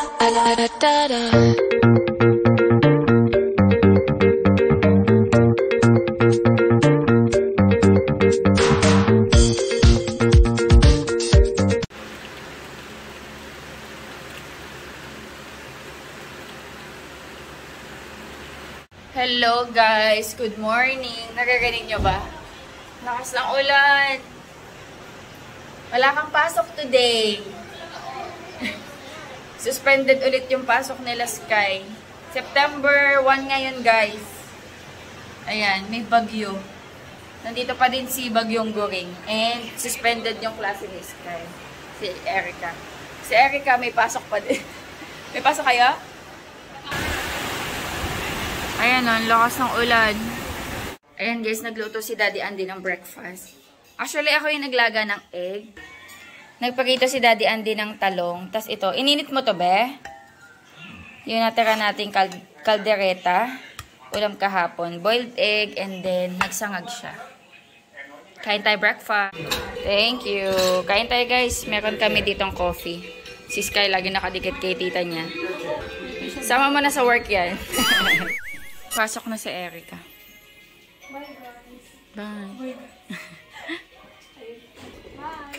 Hello guys, good morning. Nagagaling nyo ba? Lakas ng ulan. Wala kang pasok today. Suspended ulit yung pasok nila Sky. September 1 ngayon guys. Ayan, may bagyo. Nandito pa din si Bagyong Goring. And suspended yung klase ni Sky. Si Erica. Si Erica may pasok pa din. May pasok kayo? Ayan o, ang lakas ng ulan. Ayan guys, nagluto si Daddy Andy ng breakfast. Actually, ako yung naglaga ng egg. Nagpakita si Daddy Andy ng talong. Tapos ito, ininit mo to, be? Yung natira nating kaldereta. Ulam kahapon. Boiled egg and then nagsangag siya. Kain tayo breakfast. Thank you. Kain tayo guys. Meron kami ditong coffee. Si Sky lagi nakadikit kay tita niya. Sama mo na sa work yan. Pasok na si Erica. Bye guys. Bye.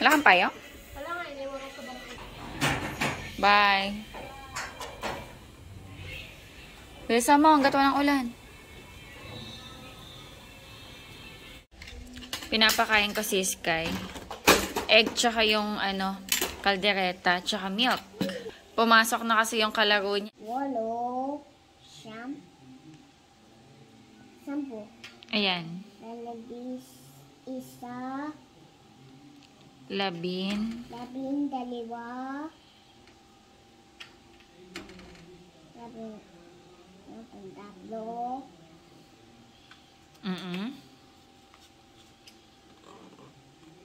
Wala kang payo? Wala nga, iniwan ko sa bangko. Bye. Bisa mo, hanggat walang ulan. Pinapakain ko si Sky. Egg tsaka yung kaldereta tsaka milk. Pumasok na kasi yung kalaro niya. Walo. Siyam. Sampo. Ayan. Lalabis. Isa. Labin. Dalawa. Tatlo.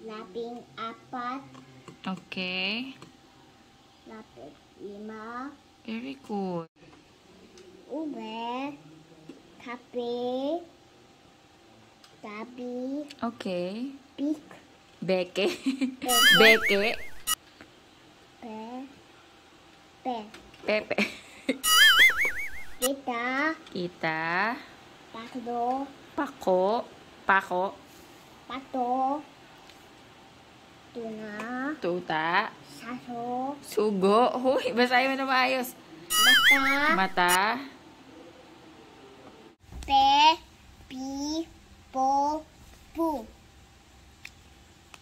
Labing apat. Okay. Labing lima. Very good. Ube. Kape. Tabi. Okay. Pik. Beke. Beke. Pepe. Kita. Pakdo. Pako. Pato. Tuna. Tuta. Saso. Sugo. Huy, basahin mo na maayos. Mata. Pi. Po. Pu.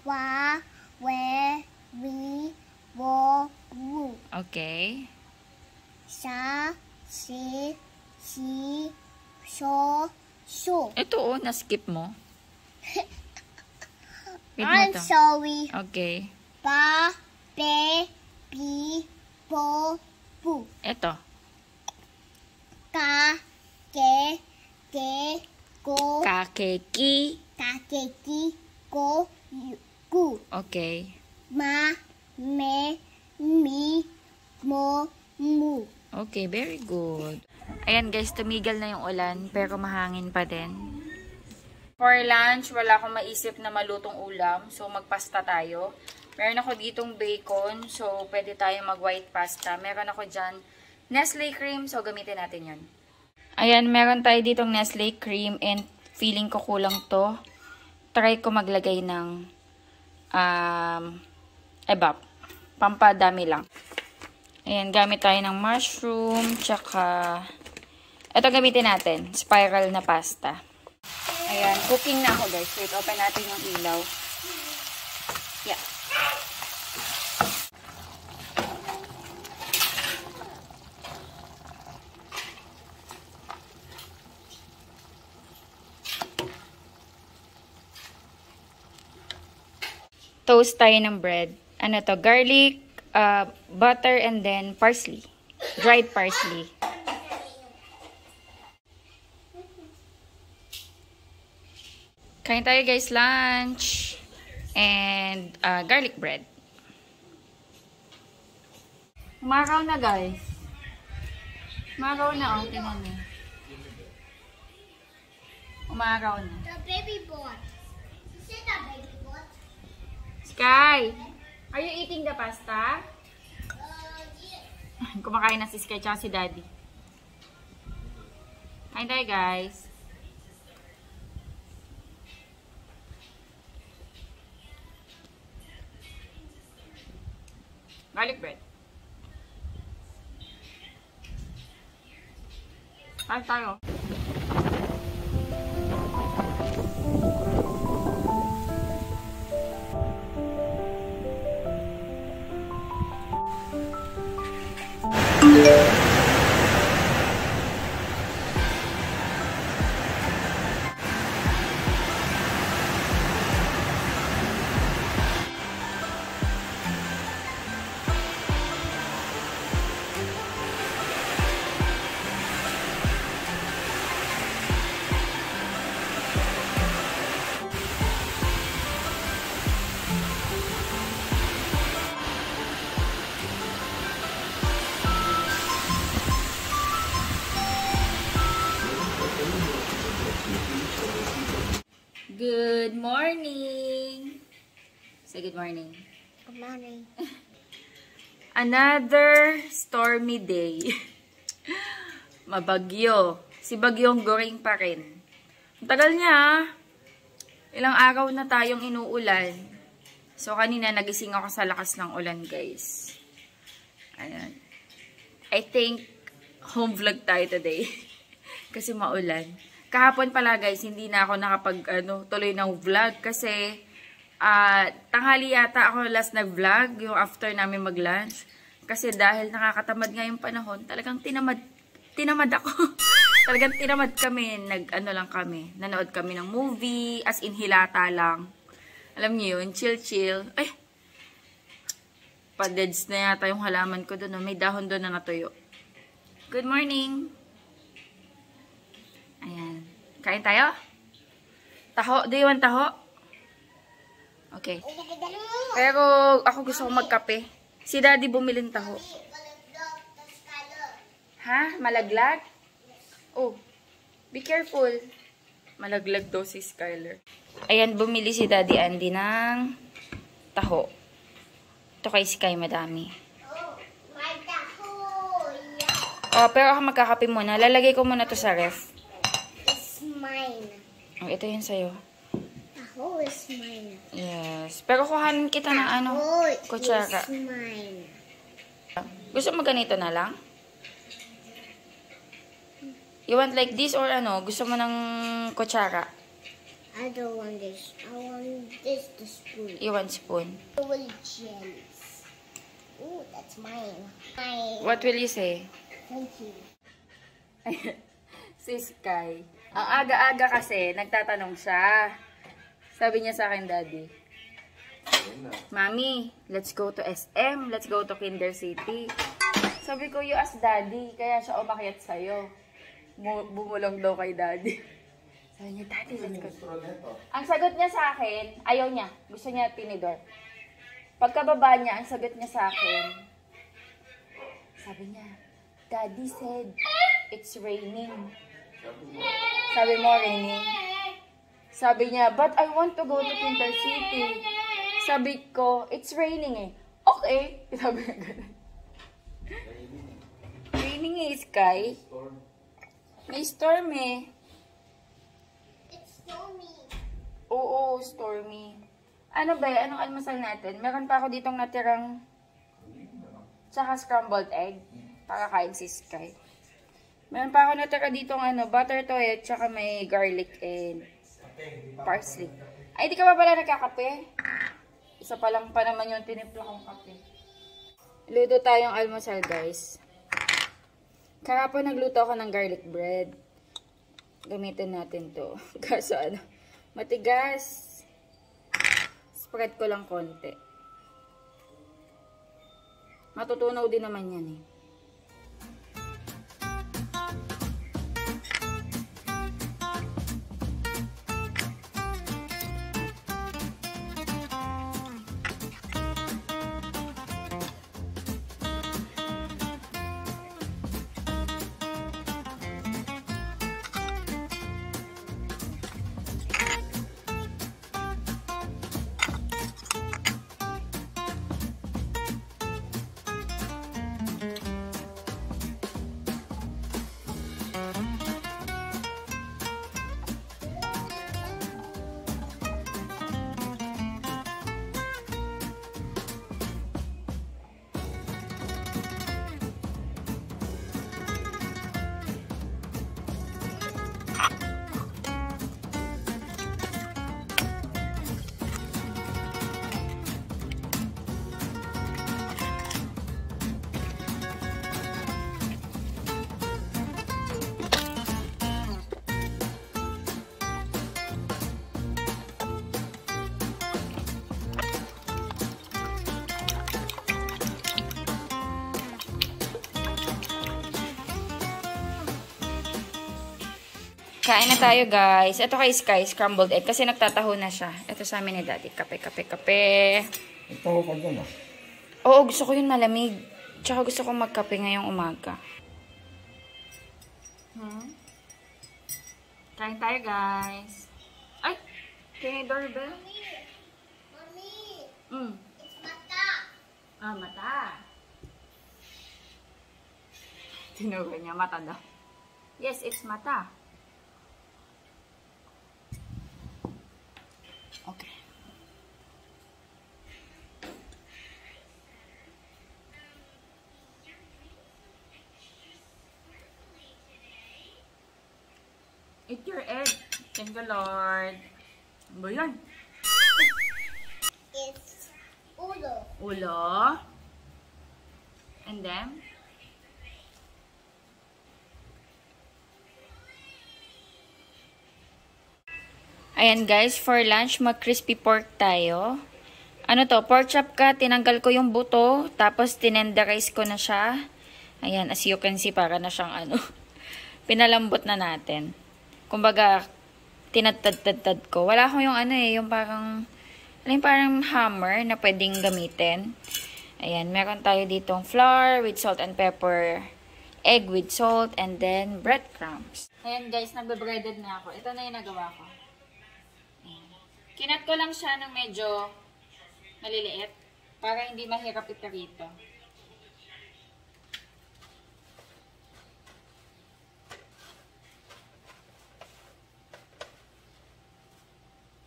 Wa. We. Wi. Wo. Wu. Okay. Sa. Si. So. Su. Ito na-skip mo. Read mo I'm to. sorry. Okay. Pa. Pe. Pi. Po. Pu. Ito. Ka. Ke. Ko. Kakeki. Kakeki. Ko. Ku. Okay. Ma. Me. Mi. Mo. Mu. Okay, very good. Ayan guys, tumigil na yung ulan, pero mahangin pa din. For lunch, wala akong maisip na malutong ulam, so magpasta tayo. Meron ako ditong bacon, so pwede tayo mag-white pasta. Meron ako dyan Nestle cream, so gamitin natin yun. Ayan, meron tayo ditong Nestle cream and feeling ko kulang to. Try ko maglagay ng ebap. Pampadami lang. Ayan, gamit tayo ng mushroom, tsaka ito gamitin natin, spiral na pasta. Ayan, cooking na ako guys. Wait, open natin yung ilaw. Yeah. Toast tayo ng bread. Ano to? Garlic, butter, and then parsley. Dried parsley. Kain tayo guys, lunch. And garlic bread. Umaraw na guys. Umaraw na, oh. Tingnan niyo. Umaraw na. The baby boy. You said the baby boy. Sky, are you eating the pasta? Yes. Kumakain na si Sky tsaka si Daddy. Kain tayo, guys. Garlic bread. Kain tayo. Good morning! Say good morning. Good morning. Another stormy day. Mabagyo. Si Bagyong Goring pa rin. Ang tagal niya. Ilang araw na tayong inuulan. So, kanina nagising ako sa lakas ng ulan, guys. Ayan. I think home vlog tayo today. Kasi maulan. Kahapon pala, guys, hindi na ako tuloy ng vlog. Kasi, tanghali yata ako last na vlog, yung after namin mag-lunch. Kasi dahil nakakatamad nga yung panahon, talagang tinamad ako. Talagang tinamad kami, lang kami, nanood kami ng movie, as in hilata lang. Alam niyo yun, chill. Ay, pa-deads na yata yung halaman ko doon. May dahon doon na natuyo. Good morning! Ayan. Kain tayo? Taho? Do you want taho? Okay. Pero ako gusto ko magkape. Si Daddy bumilin taho. Ha? Malaglag? Oh, be careful. Malaglag daw si Skyler. Ayan, bumili si Daddy Andy ng taho. Ito kay Sky, madami. Oh, pero ako magkakape muna. Lalagay ko muna to sa ref. It's mine. Oh, ito yun sa'yo. Taho is mine. Yes. Pero kuhanin kita ng kutsara. It's mine. Gusto mo ganito na lang? You want like this or gusto mo ng kutsara? I don't want this. I want this, the spoon. You want spoon? Little jellies. Ooh, that's mine. Mine. What will you say? Thank you. Si Sky. Ang aga-aga kasi, nagtatanong siya. Sabi niya sa akin, Daddy, Mami, let's go to SM. Let's go to Kinder City. Sabi ko, you ask Daddy. Kaya siya umakyat sa'yo. Bumulong daw kay Daddy. Sabi niya, Daddy, let's go. Ang sagot niya sa akin, ayaw niya. Gusto niya tinidor. Pagkababa niya, ang sagot niya sa akin, sabi niya, Daddy said, it's raining. Sabi mo, raining? Sabi niya, but I want to go to Kinder City. Sabi ko, it's raining eh. Okay. Sabi niya ganun. Raining eh, Sky. May storm eh. It's stormy. Oo, stormy. Ano ba? Anong almasal natin? Meron pa ako ditong natirang tsaka scrambled egg. Para kain si Sky. Meron pa ako natira ditong butter toast tsaka may garlic and parsley. Ay, di ka pa pala nagkakape? Isa pa lang pa naman yung tinimpla kong kape. Luto tayong almusal, guys. Kahapon nagluto ako ng garlic bread. Gamitin natin to. Kaso matigas. Spread ko lang konti. Matutunaw din naman yan eh. Kain na tayo, guys. Ito kay Sky, scrambled egg. Kasi nagtataho na siya. Ito sa amin ni Daddy. Kape, kape, kape. Ito ka dyan, ah. Oo, gusto ko yun malamig. Tsaka gusto ko magkape ngayong umaga. Kain tayo, guys. Ay! Kaya doorbell? Mommy, it's mata. Ah, mata. Tinugan niya, mata daw. Yes, it's mata. Okay. Eat your egg. Thank the Lord. Ano ba yan? It's ulo. Ulo. And then? Ayan guys, for lunch, mag-crispy pork tayo. Ano to, pork chop ka, tinanggal ko yung buto, tapos tinenderize ko na siya. Ayan, as you can see, para na siyang ano, pinalambot na natin. Kumbaga, tinatad-tad ko. Wala akong yung ano yung parang, parang hammer na pwedeng gamitin. Ayan, meron tayo ditong flour with salt and pepper, egg with salt, and then breadcrumbs. Ayan guys, nagbe-breaded na ako. Ito na yung nagawa ko. Kinat ko lang siya ng medyo maliliit para hindi mahirap iparito.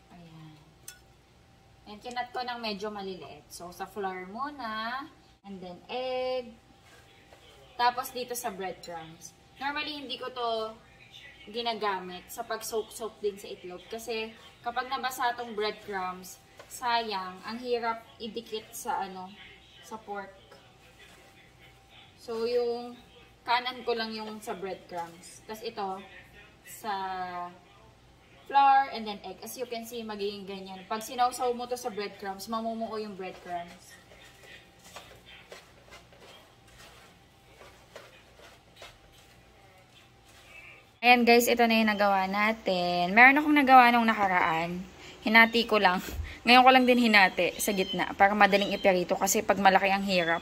Ayan. And kinat ko ng medyo maliliit. So, sa flour muna, and then egg, tapos dito sa breadcrumbs. Normally, hindi ko to ginagamit sa pag-soak-soak din sa itlog kasi kapag nabasa itong breadcrumbs, sayang, ang hirap idikit sa sa pork. So, yung kanan ko lang yung sa breadcrumbs. Tapos ito, sa flour and then egg. As you can see, magiging ganyan. Pag sinawsaw mo to sa breadcrumbs, mamumuo yung breadcrumbs. Ayan guys, ito na yung nagawa natin. Meron akong nagawa nung nakaraan. Hinati ko lang. Ngayon ko lang din hinati sa gitna para madaling iperito kasi pag malaki ang hirap.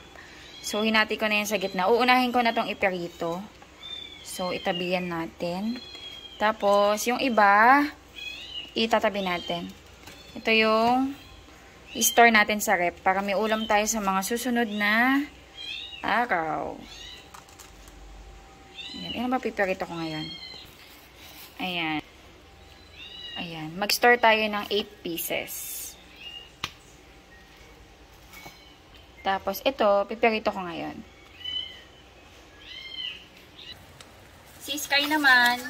So, hinati ko na yan sa gitna. Uunahin ko na tong iperito. So, itabihan natin. Tapos, yung iba, itatabi natin. Ito yung i-store natin sa rep para may ulam tayo sa mga susunod na araw. Ayan. Yan ang mapiperito ko ngayon. Ayan. Ayan. Mag-store tayo ng 8 pieces. Tapos, ito, piperito ko ngayon. Si Sky naman,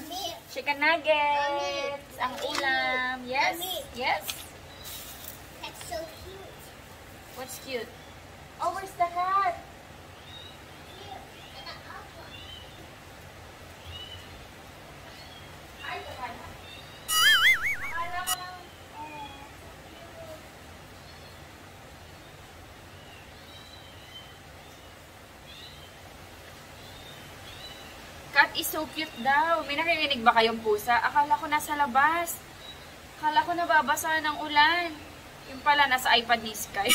chicken nuggets, ang ulam. Yes? Yes? That's so cute. What's cute? Oh, where's the cat? Here, and the apple. Ay, the cat. Akala ko lang. Cat is so cute daw. May nakirinig ba kayong pusa? Akala ko nasa labas. Akala ko nababasa ng ulan. Yung pala, nasa iPad ni Sky.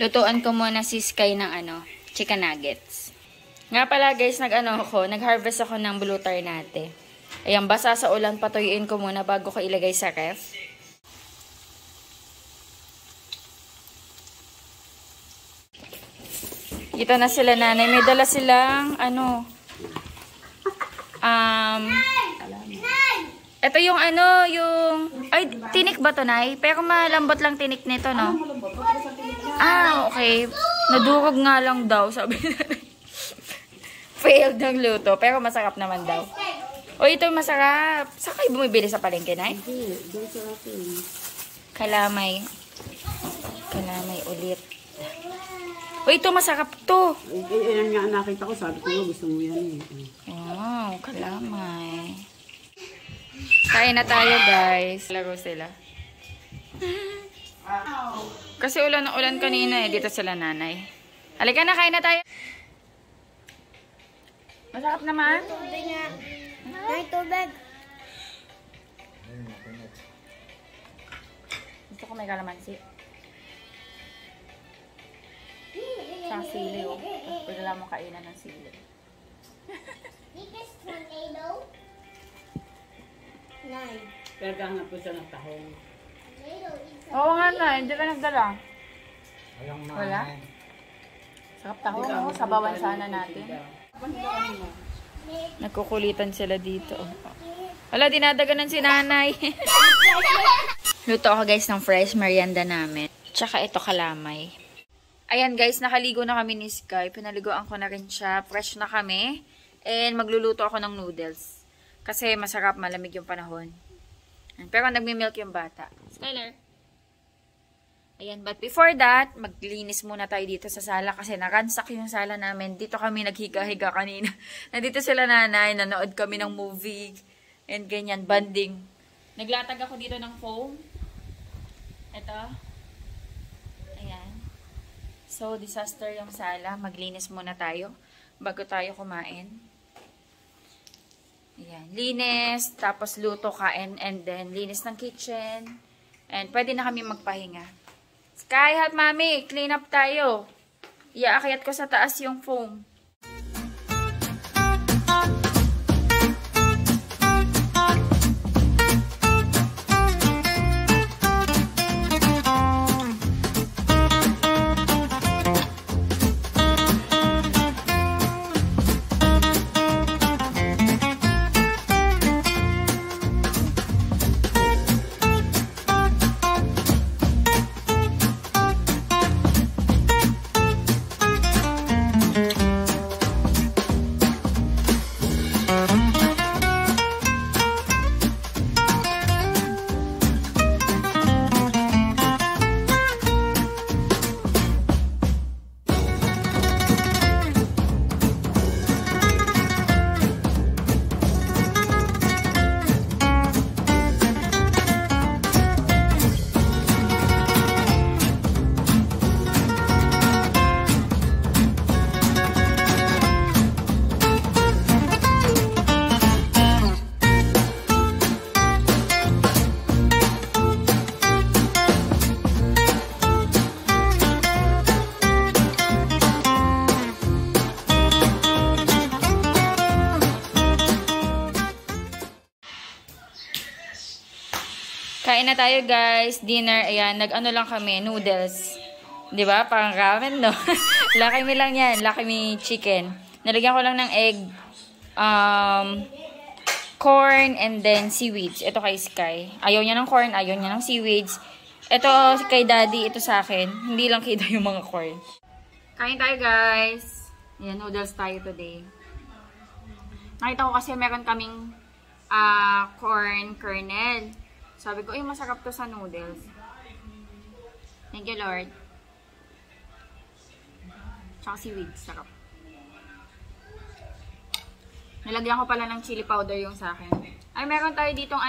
Lutuan ko muna si Sky ng chicken nuggets. Nga pala guys, nag-harvest ako ng blutar natin. Ayan, basa sa ulan, patuyuin ko muna bago ko ilagay sa ref. Dito na sila nanay. May dala silang, ito yung ay, tinik ba to, Nay? Pero malambot lang tinik nito, no? Ah, okay. Nadurog nga lang daw, sabi na. Failed ng luto, pero masarap naman daw. O, ito masarap. Saan kayo bumibili sa palengke, Nay? Hindi, doon sa akin. Kalamay. Kalamay ulit. O, ito masarap to. Yan nga nakita ko, sabi ko nga gusto mo yan eh. Wow, kalamay. Kain na tayo, guys. Laro sila. Kasi ulan na ulan kanina eh. Dito sila nanay. Halika na, kain na tayo. Masarap naman. Tubig nga. Ay, tubig. Gusto ko may kalamansi. Sa sili, oh. Pwede lang mo kainan ng sili. Biggest tornado? 9. Perga nga po siya ng tahong. Oo nga na, hindi ka nagdala. Walang na. Wala? Sarap tahong, oh. Sabawan sana natin. Nagkukulitan sila dito. Wala, dinadaganan si nanay. Luto ako guys ng fresh merienda namin. Tsaka ito kalamay. Ayan guys, nakaligo na kami ni Sky. Pinaliguan ko na rin siya. Fresh na kami. And magluluto ako ng noodles. Kasi masarap, malamig yung panahon. Pero nagmi-milk yung bata. Skyler. Ayan, but before that, maglinis muna tayo dito sa sala kasi naransak yung sala namin. Dito kami naghiga-higa kanina. Nandito sila nanay, nanood kami ng movie. And ganyan, banding. Naglatag ako dito ng foam. Ito. Ayan. So, disaster yung sala. Maglinis muna tayo bago tayo kumain. Ayan. Linis, tapos luto, kain, and then linis ng kitchen. And pwede na kami magpahinga. Sky, help mami. Clean up tayo. Iaakyat ko sa taas yung foam. Kain na tayo guys. Dinner. Ayan. Nag-ano lang kami. Noodles. Diba? Parang ramen, no? Lucky Me lang yan. Lucky Me chicken. Nalagyan ko lang ng egg. Corn and then seaweeds. Ito kay Sky. Ayaw niya ng corn. Ayaw niya ng seaweeds. Ito kay Daddy. Ito sa akin. Hindi lang kita yung mga corn. Kain tayo guys. Ayan. Noodles tayo today. Nakita ko kasi meron kaming corn kernel. Sabi ko, ay, masarap to sa noodles. Thank you, Lord. Tsaka seaweed, sarap. Nalagyan ko pala ng chili powder yung sa akin. Ay, meron tayo ditong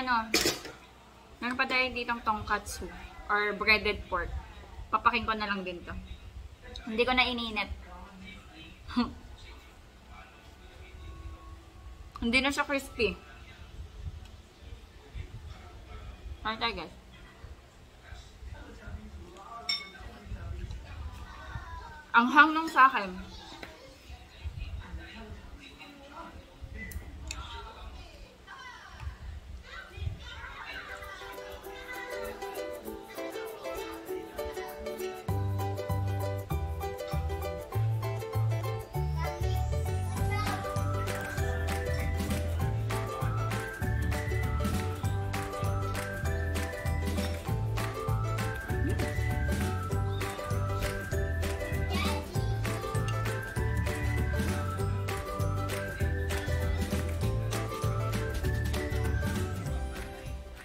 meron pa tayo ditong tonkatsu or breaded pork. Papaking ko na lang din to. Hindi ko na ininit. Hindi na siya crispy. Kain tayo guys. Ang hang nung sa akin.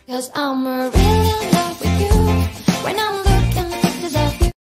Cause I'm really in love with you when I'm